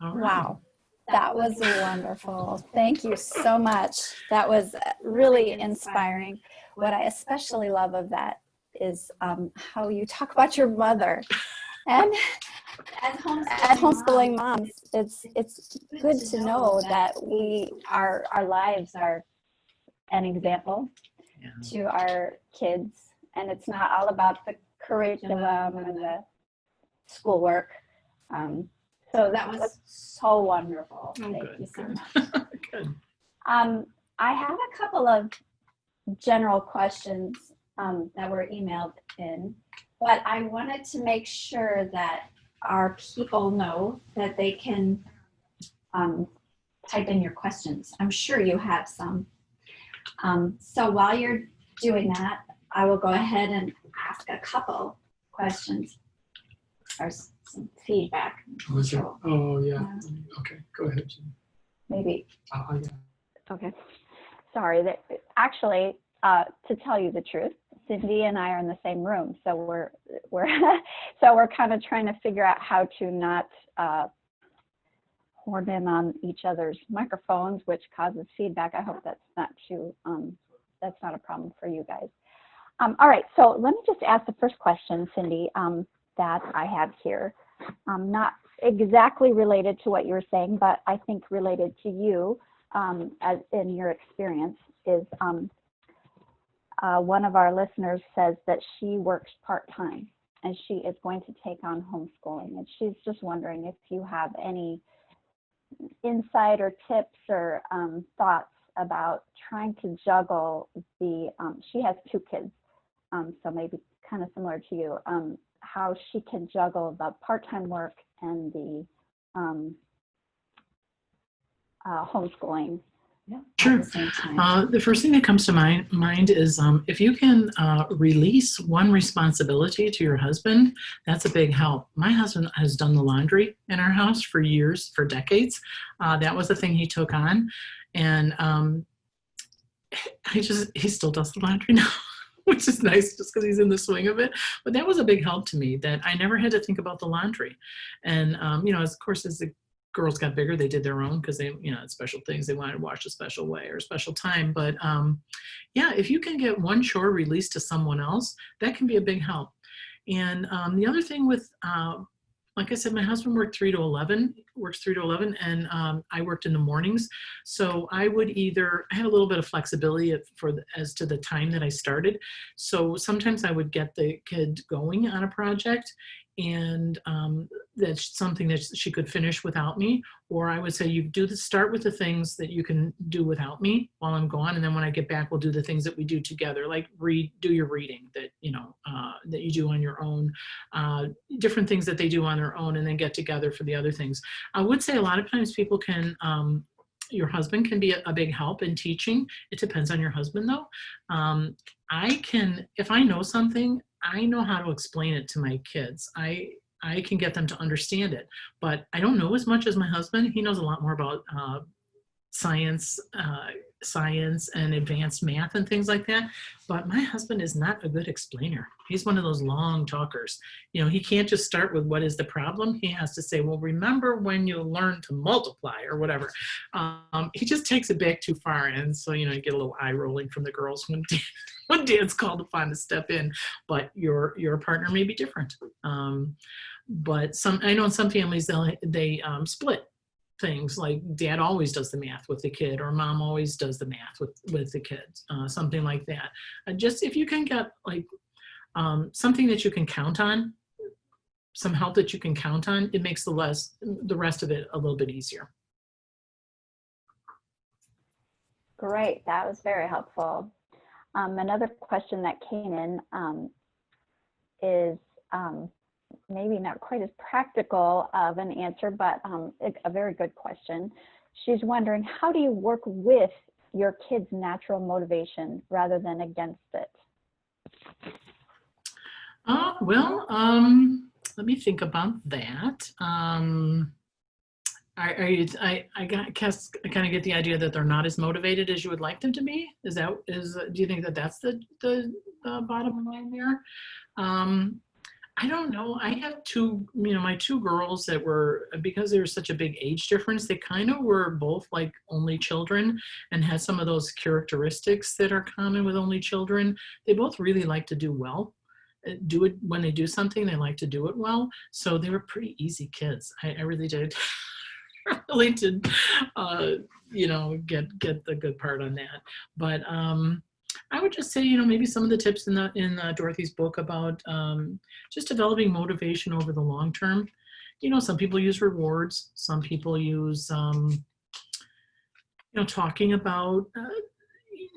All right. Wow. That was wonderful. Thank you so much. That was really inspiring. What I especially love of that is how you talk about your mother. And As as homeschooling moms, it's good to know that our lives are an example to our kids, and it's not all about the curriculum and the schoolwork. So that was so wonderful. Oh, Thank good, you so good. much. Good. I have a couple of general questions that were emailed in, but I wanted to make sure that our people know that they can type in your questions. I'm sure you have some. So while you're doing that, I will go ahead and ask a couple questions or some feedback. Oh, yeah. Okay, go ahead, Jim. Maybe. Yeah. Okay. Sorry. Actually, to tell you the truth, Cindy and I are in the same room, so we're kind of trying to figure out how to not horn in on each other's microphones, which causes feedback. I hope that's not a problem for you guys. All right, so let me just ask the first question, Cindy, that I have here. Not exactly related to what you were saying, but I think related to you as in your experience is one of our listeners says that she works part-time and she is going to take on homeschooling. And she's just wondering if you have any insight or tips or thoughts about trying to juggle she has 2 kids, so maybe kind of similar to you, how she can juggle the part-time work and the homeschooling. Sure. At the same time. The first thing that comes to mind is if you can release one responsibility to your husband, that's a big help. My husband has done the laundry in our house for years, for decades. That was the thing he took on. And he still does the laundry now, which is nice just because he's in the swing of it. But that was a big help to me that I never had to think about the laundry. And, of course, as the girls got bigger, they did their own because they, had special things they wanted to wash a special way or a special time. But if you can get one chore released to someone else, that can be a big help. And the other thing with, like I said, my husband works 3 to 11, and I worked in the mornings. So I had a little bit of flexibility as to the time that I started. So sometimes I would get the kid going on a project, and that's something that she could finish without me. Or I would say, start with the things that you can do without me while I'm gone, and then when I get back, we'll do the things that we do together, like do your reading that that you do on your own, different things that they do on their own, and then get together for the other things. I would say a lot of times people can. Your husband can be a big help in teaching. It depends on your husband, though. If I know something, I know how to explain it to my kids. I can get them to understand it, but I don't know as much as my husband. He knows a lot more about science and advanced math and things like that. But my husband is not a good explainer. He's one of those long talkers. He can't just start with what is the problem. He has to say, well, remember when you learned to multiply or whatever. He just takes it back too far. And so, you get a little eye rolling from the girls when Dad's called upon to step in. But your partner may be different. But I know in some families, they split things, like Dad always does the math with the kid, or Mom always does the math with the kids, something like that. Just if you can get something that you can count on, some help that you can count on, it makes the rest of it a little bit easier. Great, that was very helpful. Another question that came in is maybe not quite as practical of an answer, but a very good question. She's wondering, how do you work with your kids' natural motivation rather than against it? Let me think about that. I kind of get the idea that they're not as motivated as you would like them to be. Do you think that that's the bottom line there? I don't know. I have two, my two girls that were, because there was such a big age difference, they kind of were both like only children and had some of those characteristics that are common with only children. They both really like to do well. Do it when they do something, they like to do it well. So they were pretty easy kids. I really did. Really did, get the good part on that. But I would just say, maybe some of the tips in Dorothy's book about just developing motivation over the long term. Some people use rewards. Some people use, talking about.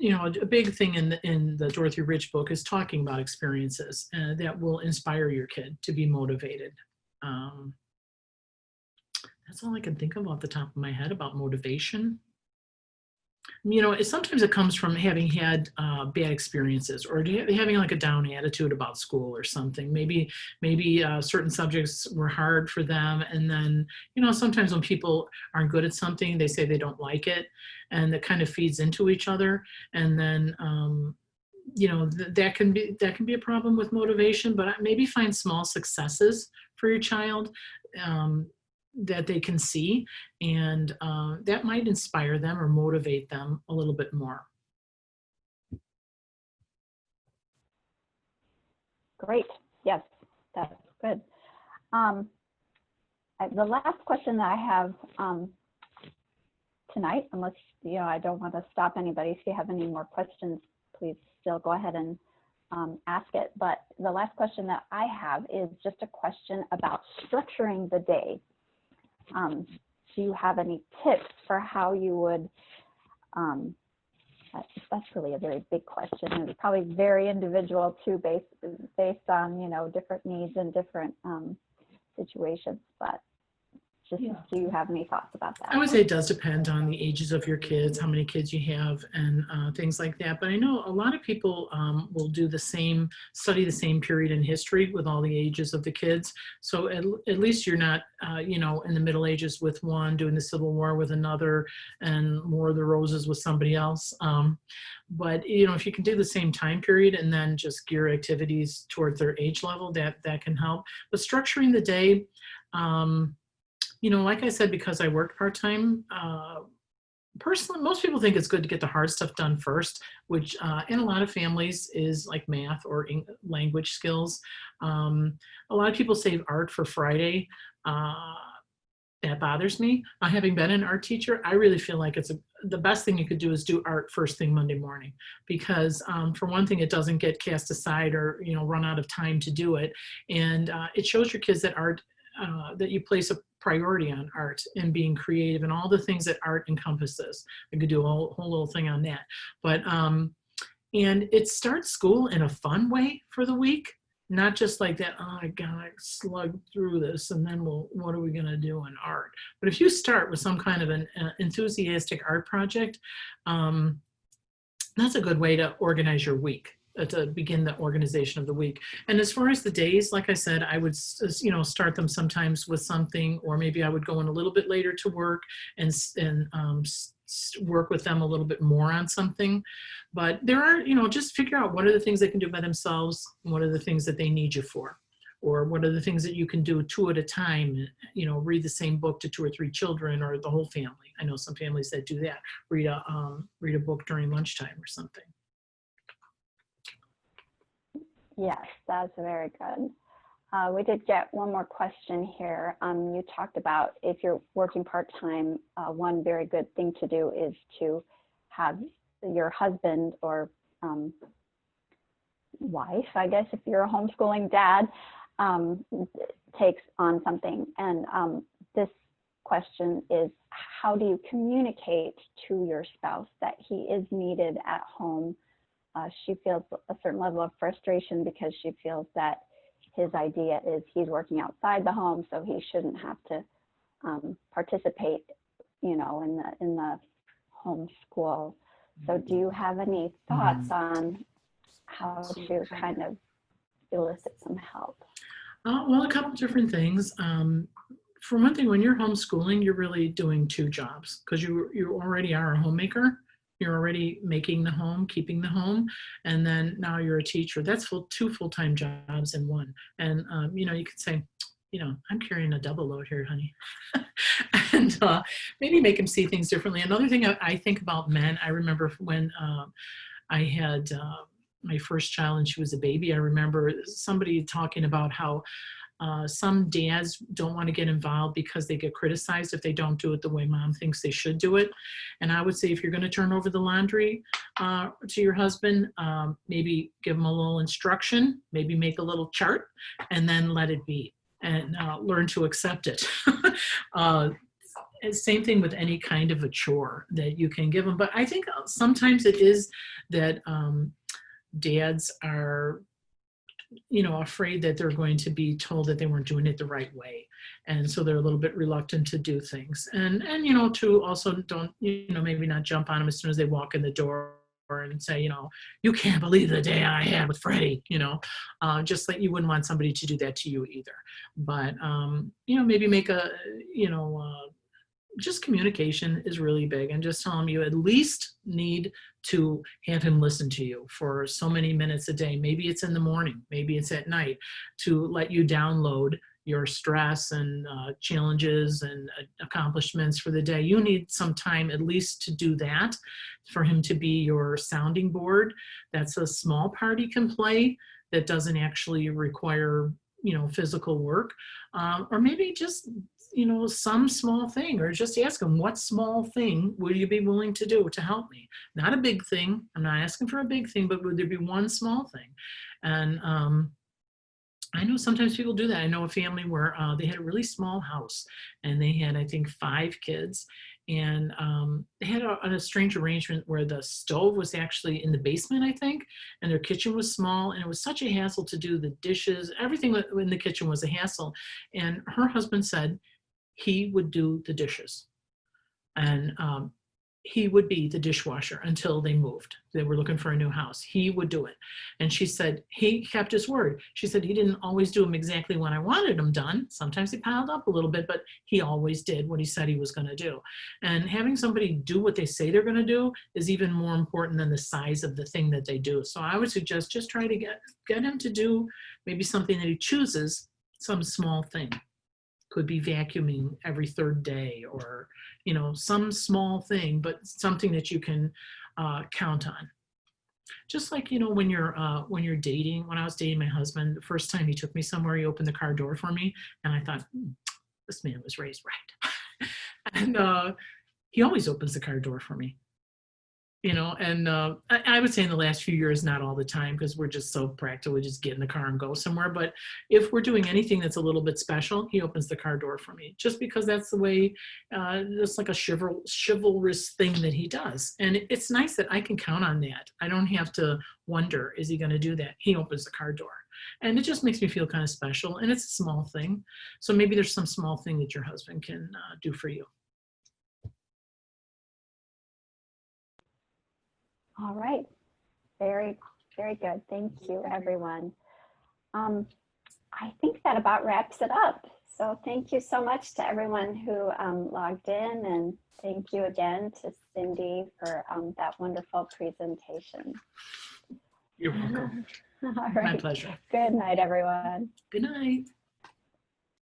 A big thing in the Dorothy Rich book is talking about experiences that will inspire your kid to be motivated. Um, that's all I can think of off the top of my head about motivation. Sometimes it comes from having had bad experiences or having like a down attitude about school or something. Maybe certain subjects were hard for them, and then sometimes when people aren't good at something, they say they don't like it, and that kind of feeds into each other, and then that can be a problem with motivation. But maybe find small successes for your child. That they can see, and that might inspire them or motivate them a little bit more. Great. Yes, that's good. The last question that I have tonight, unless I don't want to stop anybody. If you have any more questions, please still go ahead and ask it. But the last question that I have is just a question about structuring the day. Do you have any tips for how you would, that's really a very big question, and it's probably very individual too, based on, different needs and different situations, but just, do you have any thoughts about that? I would say it does depend on the ages of your kids, how many kids you have, and things like that. But I know a lot of people will study the same period in history with all the ages of the kids. So at least you're not, in the Middle Ages with one, doing the Civil War with another, and War of the Roses with somebody else. But if you can do the same time period and then just gear activities towards their age level, that can help. But structuring the day. Like I said, because I work part-time, personally, most people think it's good to get the hard stuff done first, which in a lot of families is like math or language skills. A lot of people save art for Friday. That bothers me. Having been an art teacher, I really feel like the best thing you could do is do art first thing Monday morning, because for one thing, it doesn't get cast aside or run out of time to do it, and it shows your kids that that you place a priority on art and being creative and all the things that art encompasses. I could do a whole little thing on that. But and it starts school in a fun way for the week, not just like that, oh, I gotta slug through this and then what are we gonna do in art? But if you start with some kind of an enthusiastic art project, that's a good way to organize your week, to begin the organization of the week. And as far as the days, like I said, I would, start them sometimes with something, or maybe I would go in a little bit later to work and work with them a little bit more on something. But there are, just figure out what are the things they can do by themselves, and what are the things that they need you for, or what are the things that you can do 2 at a time, read the same book to 2 or 3 children or the whole family. I know some families that do that, read a book during lunchtime or something. Yes, that's very good. We did get one more question here. You talked about if you're working part-time, one very good thing to do is to have your husband or wife, I guess, if you're a homeschooling dad, takes on something. And this question is, how do you communicate to your spouse that he is needed at home? She feels a certain level of frustration because she feels that his idea is he's working outside the home, so he shouldn't have to participate, in the homeschool. So do you have any thoughts on how to kind of elicit some help? Well, a couple different things. For one thing, when you're homeschooling, you're really doing 2 jobs, because you already are a homemaker. You're already making the home, keeping the home, and then now you're a teacher. That's two full-time jobs in one. And you know, you could say, you know, I'm carrying a double load here, honey. And maybe make them see things differently. Another thing I think about men, I remember when I had my first child and she was a baby, I remember somebody talking about how some dads don't want to get involved because they get criticized if they don't do it the way mom thinks they should do it. And I would say if you're going to turn over the laundry to your husband, maybe give him a little instruction, maybe make a little chart, and then let it be and learn to accept it. Same thing with any kind of a chore that you can give them. But I think sometimes it is that dads are, you know, afraid that they're going to be told that they weren't doing it the right way. And so they're a little bit reluctant to do things. And you know, to also don't, you know, maybe not jump on them as soon as they walk in the door and say, you know, you can't believe the day I had with Freddie, you know, just like you wouldn't want somebody to do that to you either. But, you know, maybe make a, you know, just communication is really big, and just tell him you at least need to have him listen to you for so many minutes a day. Maybe it's in the morning, maybe it's at night, to let you download your stress and challenges and accomplishments for the day. You need some time at least to do that, for him to be your sounding board. That's a small part he can play that doesn't actually require, you know, physical work, or maybe just, you know, some small thing, or just ask them, what small thing would you be willing to do to help me? Not a big thing. I'm not asking for a big thing, but would there be one small thing? And I know sometimes people do that. I know a family where they had a really small house and they had, I think, 5 kids. And they had a strange arrangement where the stove was actually in the basement, I think, and their kitchen was small, and it was such a hassle to do the dishes. Everything in the kitchen was a hassle. And her husband said he would do the dishes. And he would be the dishwasher until they moved. They were looking for a new house. He would do it. And she said he kept his word. She said he didn't always do them exactly when I wanted them done. Sometimes he piled up a little bit, but he always did what he said he was going to do. And having somebody do what they say they're going to do is even more important than the size of the thing that they do. So I would suggest just try to get him to do maybe something that he chooses, some small thing. Could be vacuuming every 3rd day, or, you know, some small thing, but something that you can count on. Just like, you know, when you're dating, when I was dating my husband, the first time he took me somewhere, he opened the car door for me, and I thought, this man was raised right. And he always opens the car door for me. You know, and I would say in the last few years, not all the time, because we're just so practical, we just get in the car and go somewhere. But if we're doing anything that's a little bit special, he opens the car door for me, just because that's the way, it's like a chivalrous thing that he does. And it's nice that I can count on that. I don't have to wonder, is he going to do that? He opens the car door. And it just makes me feel kind of special. And it's a small thing. So maybe there's some small thing that your husband can do for you. All right. Very, very good. Thank you, everyone. I think that about wraps it up. So thank you so much to everyone who logged in, and thank you again to Cindy for that wonderful presentation. You're welcome. All right. My pleasure. Good night, everyone. Good night.